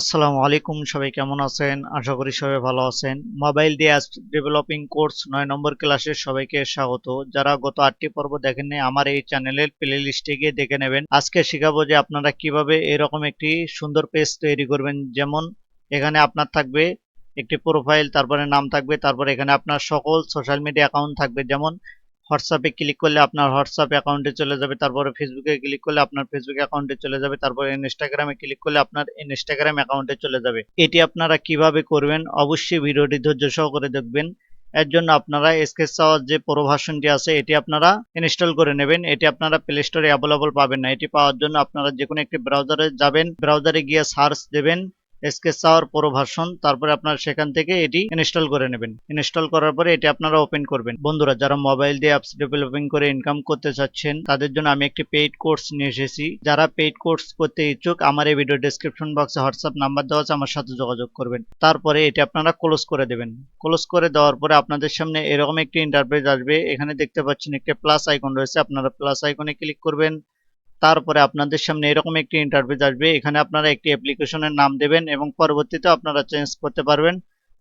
আসসালামু আলাইকুম, সবাই কেমন আছেন? আশা করি সবাই ভালো আছেন। মোবাইল দিয়ে অ্যাপস ডেভেলপিং কোর্স ৯ নম্বর ক্লাসে সবাইকে স্বাগত। যারা গত ৮টি পর্ব দেখেননি আমার এই চ্যানেলের প্লে লিস্টে গিয়ে দেখে নেবেন। আজকে শেখাবো যে আপনারা কিভাবে এরকম একটি সুন্দর পেজ তৈরি করবেন। যেমন এখানে আপনার থাকবে একটি প্রোফাইল, তারপরে নাম থাকবে, তারপরে এখানে আপনার সকল সোশ্যাল মিডিয়া অ্যাকাউন্ট থাকবে। যেমন হোয়াটসঅ্যাপে ক্লিক করলে আপনার হোয়াটসঅ্যাপ অ্যাকাউন্টে চলে যাবে, তারপরে ফেসবুকে ক্লিক করলে আপনার ফেসবুক অ্যাকাউন্টে চলে যাবে, তারপরে ইনস্টাগ্রামে ক্লিক করলে আপনার ইনস্টাগ্রাম অ্যাকাউন্টে চলে যাবে। এটি আপনারা কিভাবে করবেন অবশ্যই ভিডিওটি ধৈর্য সহকারে দেখবেন। এর জন্য আপনারা স্কেচ সাওয়ার যে প্রো ভার্সনটি আছে এটি আপনারা ইনস্টল করে নেবেন। এটি আপনারা প্লে স্টোরে অ্যাভেলেবল পাবেন না। এটি পাওয়ার জন্য আপনারা যে কোনো একটি ব্রাউজারে যাবেন, ব্রাউজারে গিয়ে সার্চ দেবেন স্কেচ সাওয়ার প্রো ভার্সন, তারপরে আপনারা সেখান থেকে এটি ইনস্টল করে নেবেন। ইনস্টল করার পরে এটি আপনারা ওপেন করবেন। বন্ধুরা, যারা মোবাইল দিয়ে অ্যাপস ডেভেলপিং করে ইনকাম করতে চাচ্ছেন তাদের জন্য আমি একটি পেইড কোর্স নিয়ে এসেছি। যারা পেইড কোর্স করতে ইচ্ছুক আমার এই ভিডিও ডেসক্রিপশন বক্সে হোয়াটসঅ্যাপ নাম্বার দেওয়া আছে, আমার সাথে যোগাযোগ করবেন। তারপরে এটি আপনারা ক্লোজ করে দেবেন। ক্লোজ করে দেওয়ার পরে আপনাদের সামনে এরকম একটি ইন্টারফেস আসবে। এখানে দেখতে পাচ্ছেন একটি প্লাস আইকন রয়েছে, আপনারা প্লাস আইকনে ক্লিক করবেন। তারপরে আপনাদের সামনে এরকম একটি ইন্টারফেস আসবে। এখানে আপনারা একটি অ্যাপ্লিকেশনের নাম দেবেন এবং পরবর্তীতে আপনারা চেঞ্জ করতে পারবেন।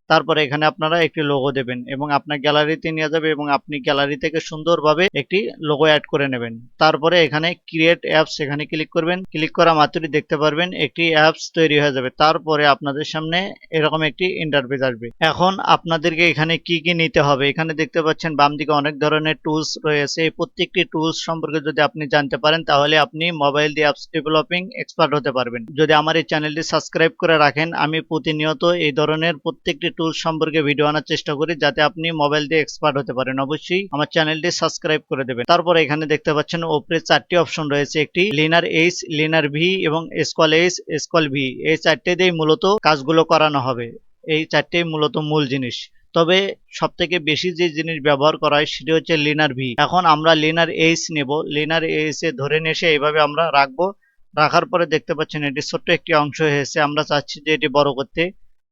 তারপরে এখানে আপনারা একটি লোগো দেবেন এবং আপনার গ্যালারিতে নিয়ে যাবে এবং আপনি গ্যালারি থেকে সুন্দরভাবে একটি লোগো অ্যাড করে নেবেন। তারপরে এখানে ক্রিয়েট অ্যাপস এখানে ক্লিক করবেন। ক্লিক করা মাত্রই দেখতে পারবেন একটি অ্যাপস তৈরি হয়ে যাবে। তারপরে আপনাদের সামনে এরকম একটি ইন্টারফেস আসবে। এখন আপনাদেরকে এখানে কি কি নিতে হবে, এখানে দেখতে পাচ্ছেন বাম দিকে অনেক ধরনের টুলস রয়েছে। এই প্রত্যেকটি টুলস সম্পর্কে যদি আপনি জানতে পারেন তাহলে আপনি মোবাইল দিয়ে অ্যাপস ডেভেলপিং এক্সপার্ট হতে পারবেন। যদি আমার এই চ্যানেলটি সাবস্ক্রাইব করে রাখেন, আমি প্রতিনিয়ত এই ধরনের প্রত্যেকটি টুলস সম্পর্কে ভিডিও আনার চেষ্টা করি যাতে আপনি মোবাইল দিয়ে এক্সপার্ট হতে পারেন। অবশ্যই আমার চ্যানেলটি সাবস্ক্রাইব করে দেবেন। তারপরে এখানে দেখতে পাচ্ছেন উপরে 4টি অপশন রয়েছে, একটি লিনার এইচ, লিনার ভি এবং স্কল এইচ, স্কল ভি। এই 4টে দিয়েই মূলত কাজগুলো করানো হবে। এই 4টেই মূলত মূল জিনিস। তবে সবথেকে বেশি যে জিনিস ব্যবহার করা হয় সেটি হচ্ছে লিনার ভি। এখন আমরা লিনার এইচ নেব। লিনার এইচ এ ধরে নিয়ে এসে এইভাবে আমরা রাখবো। রাখার পরে দেখতে পাচ্ছেন এটি ছোট্ট একটি অংশ হয়েছে। আমরা চাচ্ছি যে এটি বড় করতে।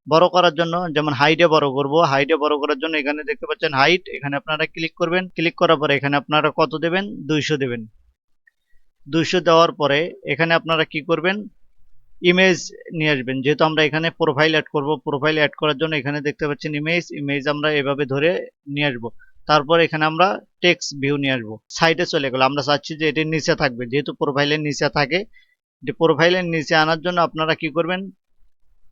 বড় করার জন্য যেমন হাইটে বড় করব, হাইটে বড় করার জন্য এখানে দেখতে পাচ্ছেন হাইট, এখানে আপনারা ক্লিক করবেন। ক্লিক করার পরে এখানে আপনারা কত দেবেন? 200 দেবেন। 200 দেওয়ার পরে এখানে আপনারা কি করবেন? ইমেজ নিয়ে আসবেন। যেহেতু আমরা এখানে প্রোফাইল অ্যাড করব, প্রোফাইল অ্যাড করার জন্য এখানে দেখতে পাচ্ছেন ইমেজ, ইমেজ আমরা এভাবে ধরে নিয়ে আসবো। তারপর এখানে আমরা টেক্সট ভিউ নিয়ে আসবো। সাইডে চলে গেল। আমরা চাচ্ছি যে এটির নিচে থাকবে, যেহেতু প্রোফাইলের নিচে থাকে। যে প্রোফাইলের নিচে আনার জন্য আপনারা কি করবেন?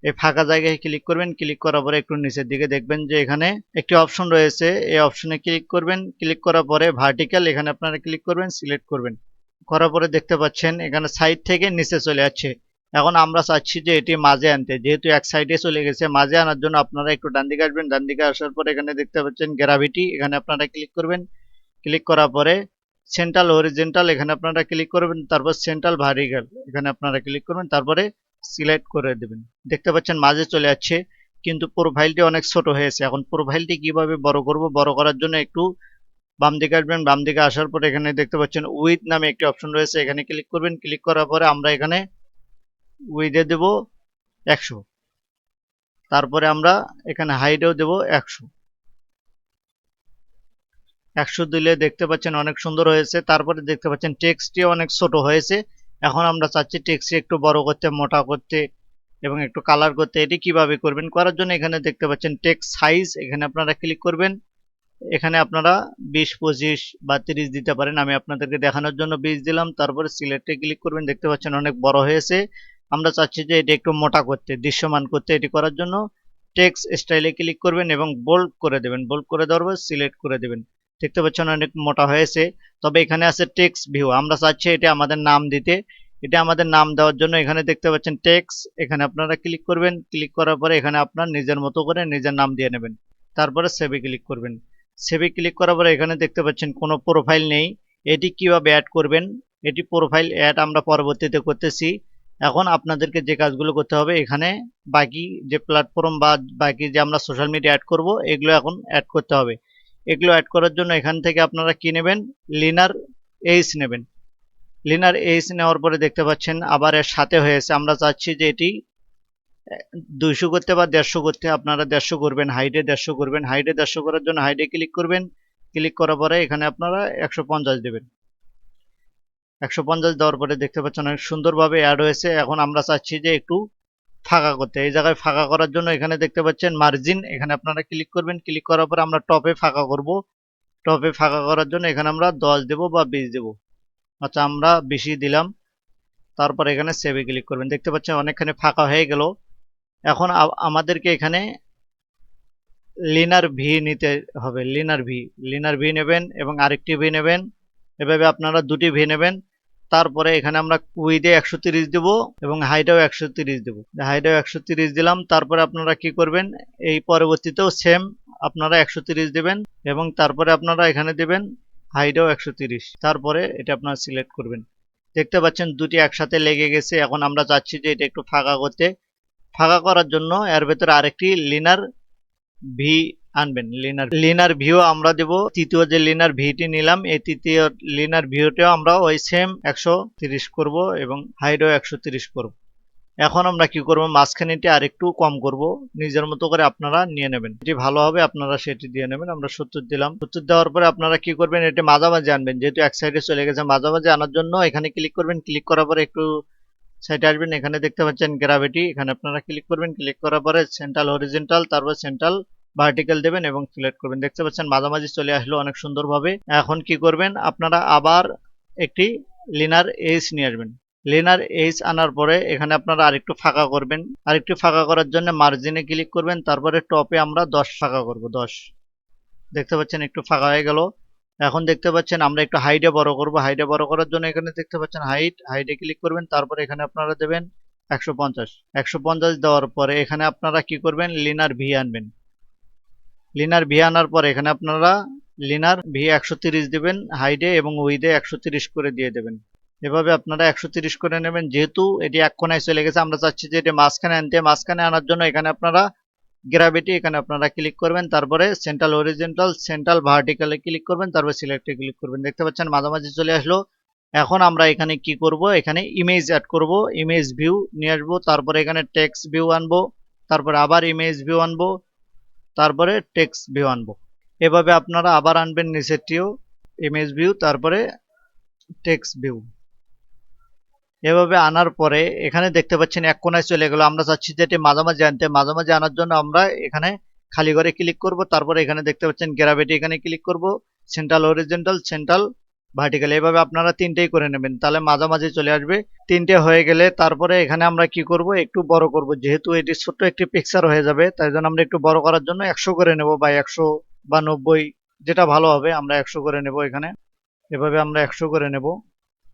এই ফাঁকা জায়গায় ক্লিক করবেন। ক্লিক করার পরে একটু নিচের দিকে দেখবেন যে এখানে একটি অপশন রয়েছে। এই অপশনে ক্লিক করবেন। ক্লিক করার পরে ভার্টিক্যাল এখানে আপনারা ক্লিক করবেন, সিলেক্ট করবেন। করার পরে দেখতে পাচ্ছেন এখানে সাইড থেকে নিচে চলে যাচ্ছে। এখন আমরা চাচ্ছি যে এটি মাঝে আনতে, যেহেতু এক সাইডে চলে গেছে, মাঝে আনার জন্য আপনারা একটু ডান দিকে আসবেন। ডান দিকে আসার পরে এখানে দেখতে পাচ্ছেন গ্র্যাভিটি, এখানে আপনারা ক্লিক করবেন। ক্লিক করার পরে সেন্ট্রাল হরিজেন্টাল এখানে আপনারা ক্লিক করবেন। তারপর সেন্ট্রাল ভার্টিক্যাল এখানে আপনারা ক্লিক করবেন। তারপরে সিলেক্ট করে দেবেন। দেখতে পাচ্ছেন মাঝে চলে যাচ্ছে, কিন্তু প্রোফাইলটি অনেক ছোট হয়েছে। এখন প্রোফাইলটি কিভাবে বড় করব? বড় করার জন্য একটু বাম দিকে আসবেন। বাম দিকে আসার পরে এখানে দেখতে পাচ্ছেন উইথ নামে একটি অপশন রয়েছে, এখানে ক্লিক করবেন। ক্লিক করার পরে আমরা এখানে উইথে দেব 100। তারপরে আমরা এখানে হাইটেও দেব 100। 100 দিলে দেখতে পাচ্ছেন অনেক সুন্দর হয়েছে। তারপরে দেখতে পাচ্ছেন টেক্সটটি অনেক ছোট হয়েছে। এখন আমরা চাচ্ছি টেক্সটটি একটু বড় করতে, মোটা করতে এবং একটু কালার করতে। এটি কিভাবে করবেন? করার জন্য এখানে দেখতে পাচ্ছেন টেক্সট সাইজ, এখানে আপনারা ক্লিক করবেন। এখানে আপনারা 20, 25 বা 30 দিতে পারেন। আমি আপনাদেরকে দেখানোর জন্য 20 দিলাম। তারপরে সিলেক্টে ক্লিক করবেন। দেখতে পাচ্ছেন অনেক বড় হয়েছে। আমরা চাচ্ছি যে এটি একটু মোটা করতে, দৃশ্যমান করতে। এটি করার জন্য টেক্সট স্টাইলে ক্লিক করবেন এবং বোল্ড করে দেবেন। বোল্ড করে দেওয়ার পর সিলেক্ট করে দেবেন। দেখতে পাচ্ছেন অনেক মোটা হয়েছে। তবে এখানে আছে টেক্সট ভিউ, আমরা চাচ্ছি এটা আমাদের নাম দিতে। এটা আমাদের নাম দেওয়ার জন্য এখানে দেখতে পাচ্ছেন টেক্সট, এখানে আপনারা ক্লিক করবেন। ক্লিক করার পরে এখানে আপনার নিজের মতো করে নিজের নাম দিয়ে নেবেন। তারপরে সেভে ক্লিক করবেন। সেভে ক্লিক করার পরে এখানে দেখতে পাচ্ছেন কোনো প্রোফাইল নেই। এটি কিভাবে অ্যাড করবেন? এটি প্রোফাইল অ্যাড আমরা পরবর্তীতে করতেছি। এখন আপনাদেরকে যে কাজগুলো করতে হবে, এখানে বাকি যে প্ল্যাটফর্ম বা বাকি যে আমরা সোশ্যাল মিডিয়া অ্যাড করব এগুলো এখন অ্যাড করতে হবে। এগুলো অ্যাড করার জন্য এখান থেকে আপনারা কি নেবেন? লিনার এইচ নেবেন। লিনার এইচ নেওয়ার পরে দেখতে পাচ্ছেন আবার এর সাথে হয়েছে। আমরা চাচ্ছি যে এটি 200 করতে বা 150 করতে। আপনারা 150 করবেন, হাইটে 150 করবেন। হাইটে 150 করার জন্য হাইটে ক্লিক করবেন। ক্লিক করার পরে এখানে আপনারা 150 দেবেন। 150 দেওয়ার পরে দেখতে পাচ্ছেন অনেক সুন্দরভাবে অ্যাড হয়েছে। এখন আমরা চাচ্ছি যে একটু ফাঁকা করতে। এই জায়গায় ফাঁকা করার জন্য এখানে দেখতে পাচ্ছেন মার্জিন, এখানে আপনারা ক্লিক করবেন। ক্লিক করার পরে আমরা টপে ফাঁকা করব। টপে ফাঁকা করার জন্য এখানে আমরা 10 দেব বা 20 দেব। আচ্ছা, আমরা 20 দিলাম। তারপর এখানে সেভে ক্লিক করবেন। দেখতে পাচ্ছেন অনেকখানি ফাঁকা হয়ে গেল। এখন আমাদেরকে এখানে লিনার ভি নিতে হবে। লিনার ভি নেবেন এবং আরেকটি ভি নেবেন। এভাবে আপনারা দুটি ভি নেবেন। তারপরে এখানে আমরা উইডে 130 দেব এবং হাইটেও 130 দেব। হাইটেও 130 দিলাম। তারপরে আপনারা কি করবেন, এই পরবর্তীতেও সেম আপনারা 130 দেবেন এবং তারপরে আপনারা এখানে দেবেন হাইটেও 130। তারপরে এটা আপনারা সিলেক্ট করবেন। দেখতে পাচ্ছেন দুটি একসাথে লেগে গেছে। এখন আমরা চাচ্ছি যে এটা একটু ফাঁকা করতে। ফাঁকা করার জন্য এর ভেতরে আরেকটি লিনার ভি আনবেন। লিনার ভিও আমরা দেব। তৃতীয় যে লিনার ভিটি নিলাম, এই তৃতীয় লিনার ভিওটাও আমরা ওই সেম 130 করব এবং হাইটও 130 করব। এখন আমরা কি করব, মাঝখানেটি আরেকটু কম করব, নিজের মতো করে আপনারা নিয়ে নেবেন। যেটি ভালো হবে আপনারা সেটি দিয়ে নেবেন। আমরা 70 দিলাম। 70 দেওয়ার পরে আপনারা কি করবেন, এটি মাঝামাঝি আনবেন। যেহেতু এক সাইডে চলে গেছে, মাঝামাঝি আনার জন্য এখানে ক্লিক করবেন। ক্লিক করার পরে একটু সাইডে আসবেন। এখানে দেখতে পাচ্ছেন গ্র্যাভিটি, এখানে আপনারা ক্লিক করবেন। ক্লিক করার পরে সেন্ট্রাল হরিজন্টাল, তারপর সেন্ট্রাল ভার্টিক্যাল দেবেন এবং সিলেক্ট করবেন। দেখতে পাচ্ছেন মাঝামাঝি চলে আসলো অনেক সুন্দরভাবে। এখন কি করবেন, আপনারা আবার একটি লিনার এইচ নিয়ে আসবেন। লিনার এইচ আনার পরে এখানে আপনারা আরেকটু ফাঁকা করবেন। আরেকটু ফাঁকা করার জন্য মার্জিনে ক্লিক করবেন। তারপরে টপে আমরা 10 ফাঁকা করব, 10। দেখতে পাচ্ছেন একটু ফাঁকা হয়ে গেল। এখন দেখতে পাচ্ছেন আমরা একটু হাইটে বড় করব। হাইটে বড় করার জন্য এখানে দেখতে পাচ্ছেন হাইটে ক্লিক করবেন। তারপরে এখানে আপনারা দেবেন 150। 150 দেওয়ার পরে এখানে আপনারা কি করবেন, লিনার ভি আনবেন। লিনার ভি আনার পরে এখানে আপনারা লিনার ভি 130 দিবেন হাইটে এবং উইডে 130 করে দিয়ে দেবেন। এভাবে আপনারা 130 করে নেবেন। যেহেতু এটি এক কোণায় চলে গেছে, আমরা চাচ্ছি যে এটি মাঝখানে আনতে। মাঝখানে আনার জন্য এখানে আপনারা গ্র্যাভিটি, এখানে আপনারা ক্লিক করবেন। তারপরে সেন্ট্রাল হরিজন্টাল, সেন্ট্রাল ভার্টিক্যালে ক্লিক করবেন। তারপর সিলেক্টে ক্লিক করবেন। দেখতে পাচ্ছেন মাঝামাঝি চলে আসলো। এখন আমরা এখানে কি করব, এখানে ইমেজ অ্যাড করব। ইমেজ ভিউ নিয়ে আসবো। তারপরে এখানে টেক্সট ভিউ আনবো। তারপরে আবার ইমেজ ভিউ আনবো। তারপরে টেক্সট ভিউ আনবো। এভাবে আপনারা আবার আনবেন নিচেরটিও, ইমেজ ভিউ, তারপরে টেক্সট ভিউ। এভাবে আনার পরে এখানে দেখতে পাচ্ছেন এক কোণায় চলে গেল। আমরা চাচ্ছি যে এটি মাঝামাঝি আনতে। মাঝামাঝি আনার জন্য আমরা এখানে খালি ঘরে ক্লিক করব। তারপরে এখানে দেখতে পাচ্ছেন গ্র্যাভিটি, এখানে ক্লিক করব। সেন্ট্রাল হরিজন্টাল, সেন্ট্রাল ভার্টিক্যাল, এভাবে আপনারা তিনটেই করে নেবেন। তাহলে মাঝামাঝি চলে আসবে। তিনটে হয়ে গেলে তারপরে এখানে আমরা কি করব, একটু বড় করব। যেহেতু এটি ছোট্ট একটি পিকচার হয়ে যাবে, তাই জন্য আমরা একটু বড় করার জন্য 100 করে নেব, বা 100 বা 90, যেটা ভালো হবে আমরা 100 করে নেব। এখানে এভাবে আমরা 100 করে নেব।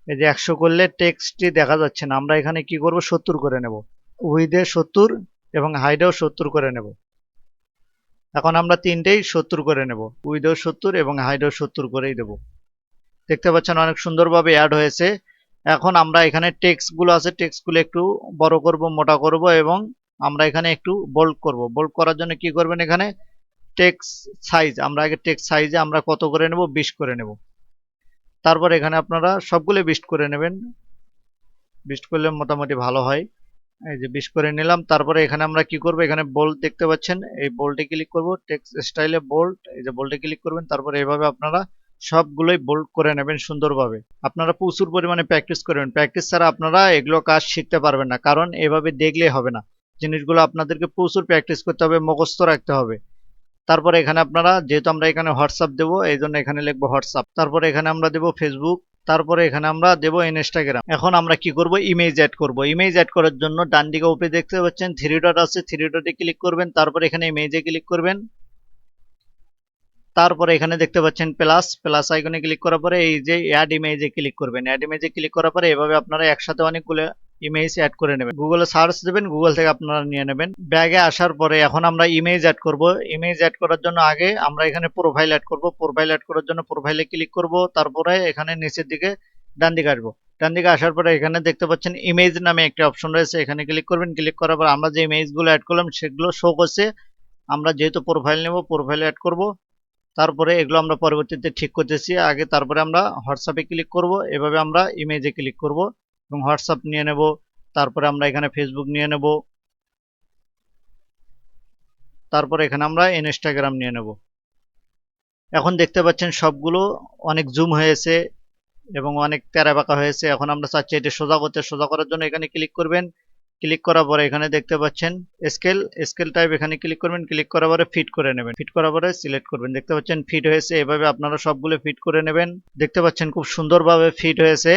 এই যে 100 করলে টেক্সটটি দেখা যাচ্ছে না। আমরা এখানে কি করব, 70 করে নেব। উইডে 70 এবং হাইডেও 70 করে নেব। এখন আমরা তিনটেই 70 করে নেব। উইডেও 70 এবং হাইডেও 70 করেই দেব। দেখতে পাচ্ছেন অনেক সুন্দরভাবে অ্যাড হয়েছে। এখন আমরা এখানে টেক্সটগুলো আছে, টেক্সটগুলো একটু বড় করব, মোটা করব এবং আমরা এখানে একটু বোল্ড করব। বোল্ড করার জন্য কি করবেন, এখানে টেক্সট সাইজ, আমরা আগে টেক্সট সাইজে আমরা কত করে নেব, 20 করে নেব। তারপর এখানে আপনারা সবগুলো 20 করে নেবেন। 20 করলে মোটামুটি ভালো হয়। এই যে 20 করে নিলাম। তারপরে এখানে আমরা কি করব, এখানে বোল্ড দেখতে পাচ্ছেন, এই বোল্ডে ক্লিক করব। টেক্সট স্টাইলে বোল্ড, এই যে বোল্ডে ক্লিক করবেন। তারপরে এইভাবে আপনারা সবগুলোই বোল্ড করে নেবেন সুন্দরভাবে। আপনারা প্রচুর পরিমাণে প্র্যাকটিস করবেন। প্র্যাকটিস ছাড়া আপনারা এগুলো কাজ শিখতে পারবেন না, কারণ এভাবে দেখলেই হবে না। জিনিসগুলো আপনাদেরকে প্রচুর প্র্যাকটিস করতে হবে, মুখস্থ রাখতে হবে। তারপরে এখানে আপনারা, যেহেতু আমরা এখানে হোয়াটসঅ্যাপ দেবো, এই জন্য এখানে লিখবো হোয়াটসঅ্যাপ। তারপরে এখানে আমরা দেবো ফেসবুক। তারপরে এখানে আমরা দেবো ইনস্টাগ্রাম। এখন আমরা কি করব, ইমেজ অ্যাড করব। ইমেজ অ্যাড করার জন্য ডান দিকে উপরে দেখতে পাচ্ছেন 3 ডট আছে, 3 ডটে ক্লিক করবেন। তারপরে এখানে ইমেজে ক্লিক করবেন। তারপরে এখানে দেখতে পাচ্ছেন প্লাস, প্লাস আইকনে ক্লিক করার পরে এই যে অ্যাড ইমেজে ক্লিক করবেন। অ্যাড ইমেজে ক্লিক করার পরে এভাবে আপনারা একসাথে অনেকগুলো ইমেজ অ্যাড করে নেবেন। গুগলে সার্চ দেবেন, গুগল থেকে আপনারা নিয়ে নেবেন। ব্যাগে আসার পরে এখন আমরা ইমেজ অ্যাড করব। ইমেজ অ্যাড করার জন্য আগে আমরা এখানে প্রোফাইল অ্যাড করব। প্রোফাইল অ্যাড করার জন্য প্রোফাইলে ক্লিক করব। তারপরে এখানে নিচের দিকে ডান দিকে আসবো। ডান দিকে আসার পরে এখানে দেখতে পাচ্ছেন ইমেজ নামে একটি অপশন রয়েছে, এখানে ক্লিক করবেন। ক্লিক করার পর আমরা যে ইমেজগুলো অ্যাড করলাম সেগুলো শো করছে। আমরা যেহেতু প্রোফাইল নেব, প্রোফাইলে অ্যাড করব। তারপরে এগুলো আমরা পরবর্তীতে ঠিক করতেছি আগে। তারপরে আমরা হোয়াটসঅ্যাপে ক্লিক করব। এভাবে আমরা ইমেজে ক্লিক করব এবং হোয়াটসঅ্যাপ নিয়ে নেব। তারপরে আমরা এখানে ফেসবুক নিয়ে নেব। তারপরে এখানে আমরা ইনস্টাগ্রাম নিয়ে নেব। এখন দেখতে পাচ্ছেন সবগুলো অনেক জুম হয়েছে এবং অনেক তেরা বাঁকা হয়েছে। এখন আমরা চাচ্ছি এটা সোজা করতে। সোজা করার জন্য এখানে ক্লিক করবেন। ক্লিক করার পরে এখানে দেখতে পাচ্ছেন স্কেল টাইপ, এখানে ক্লিক করবেন, ক্লিক করার পরে ফিট করে নেবেন, ফিট করার পরে সিলেক্ট করবেন। দেখতে পাচ্ছেন ফিট হয়েছে। এভাবে আপনারা সবগুলো ফিট করে নেবেন। দেখতে পাচ্ছেন খুব সুন্দরভাবে ফিট হয়েছে।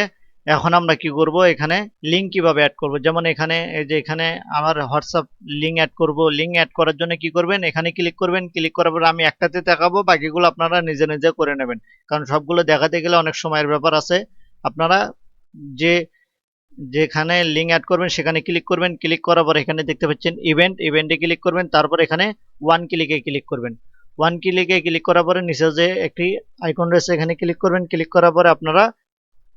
এখন আমরা কি করব, এখানে লিঙ্ক কিভাবে অ্যাড করব, যেমন এখানে এই যে এখানে আমার হোয়াটসঅ্যাপ লিঙ্ক অ্যাড করব। লিঙ্ক অ্যাড করার জন্য কি করবেন, এখানে ক্লিক করবেন, ক্লিক করার পরে আমি একটাতে দেখাবো, বাকিগুলো আপনারা নিজে নিজে করে নেবেন, কারণ সবগুলো দেখাতে গেলে অনেক সময়ের ব্যাপার আছে। আপনারা যে যেখানে লিঙ্ক অ্যাড করবেন সেখানে ক্লিক করবেন, ক্লিক করার পর এখানে দেখতে পাচ্ছেন ইভেন্টে ক্লিক করবেন, তারপর এখানে ওয়ান ক্লিকে ক্লিক করবেন। ওয়ান ক্লিকে ক্লিক করার পরে নিচে যে একটি আইকন রয়েছে এখানে ক্লিক করবেন, ক্লিক করার পরে আপনারা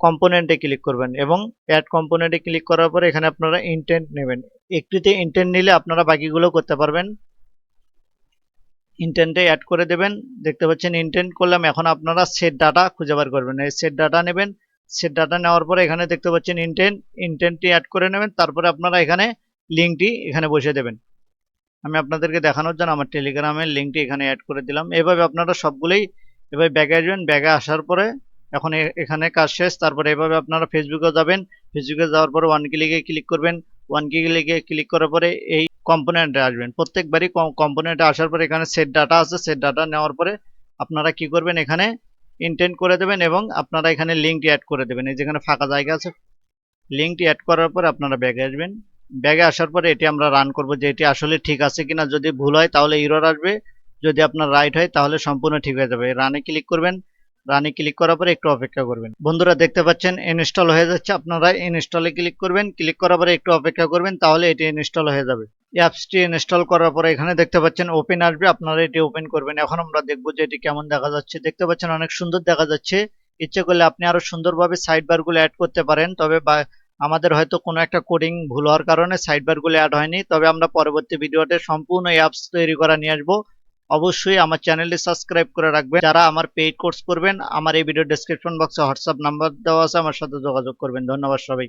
কম্পোনেন্টে ক্লিক করবেন এবং অ্যাড কম্পোনেন্টে ক্লিক করার পরে এখানে আপনারা ইন্টেন্ট নেবেন। একটিতে ইন্টেন্ট নিলে আপনারা বাকিগুলো করতে পারবেন। ইন্টেন্টে অ্যাড করে দেবেন। দেখতে পাচ্ছেন ইন্টেন্ট করলাম। এখন আপনারা সেট ডাটা খুঁজে বার করবেন, এই সেট ডাটা নেবেন। সেট ডাটা নেওয়ার পরে এখানে দেখতে পাচ্ছেন ইন্টেন্টটি অ্যাড করে নেবেন। তারপরে আপনারা এখানে লিঙ্কটি এখানে বসিয়ে দেবেন। আমি আপনাদেরকে দেখানোর জন্য আমার টেলিগ্রামের লিঙ্কটি এখানে অ্যাড করে দিলাম। এভাবে আপনারা সবগুলোই এভাবে ব্যাগে আসবেন। ব্যাগে আসার পরে এখন এখানে কাজ শেষ। তারপরে এভাবে আপনারা ফেসবুকে যাবেন। ফেসবুকে যাওয়ার পরে ওয়ান ক্লিকে ক্লিক করবেন। ওয়ান ক্লিকে ক্লিক করার পরে এই কম্পোনেন্টে আসবেন। প্রত্যেকবারই কম্পোনেন্টে আসার পরে এখানে সেট ডাটা আছে, সেট ডাটা নেওয়ার পরে আপনারা কি করবেন, এখানে ইন্টেন্ট করে দেবেন এবং আপনারা এখানে লিঙ্কটি অ্যাড করে দেবেন। এই যেখানে ফাঁকা জায়গা আছে, লিঙ্কটি অ্যাড করার পরে আপনারা ব্যাগে আসবেন। ব্যাগে আসার পরে এটি আমরা রান করব যে এটি আসলে ঠিক আছে কিনা। যদি ভুল হয় তাহলে এরর আসবে, যদি আপনার রাইট হয় তাহলে সম্পূর্ণ ঠিক হয়ে যাবে। রানে ক্লিক করবেন। রানে ক্লিক করার পরে একটু অপেক্ষা করবেন। বন্ধুরা দেখতে পাচ্ছেন ইনস্টল হয়ে যাচ্ছে। আপনারা ইনস্টলে ক্লিক করবেন, ক্লিক করার পরে একটু অপেক্ষা করবেন, তাহলে এটি ইনস্টল হয়ে যাবে। অ্যাপসটি ইনস্টল করার পরে এখানে দেখতে পাচ্ছেন ওপেন আসবে, আপনারা এটি ওপেন করবেন। এখন আমরা দেখবো যে এটি কেমন দেখা যাচ্ছে। দেখতে পাচ্ছেন অনেক সুন্দর দেখা যাচ্ছে। ইচ্ছে করলে আপনি আরো সুন্দরভাবে সাইড বার গুলো অ্যাড করতে পারেন, তবে আমাদের হয়তো কোনো একটা কোডিং ভুল হওয়ার কারণে সাইড বার গুলো অ্যাড হয়নি। তবে আমরা পরবর্তী ভিডিওতে সম্পূর্ণ অ্যাপস তৈরি করা নিয়ে আসবো। অবশ্যই আমার চ্যানেলটি সাবস্ক্রাইব করে রাখবেন। যারা আমার পেইড কোর্স করবেন, আমার এই ভিডিও ডেসক্রিপশন বক্সে হোয়াটসঅ্যাপ নাম্বার দেওয়া আছে, আমার সাথে যোগাযোগ করবেন। ধন্যবাদ সবাই।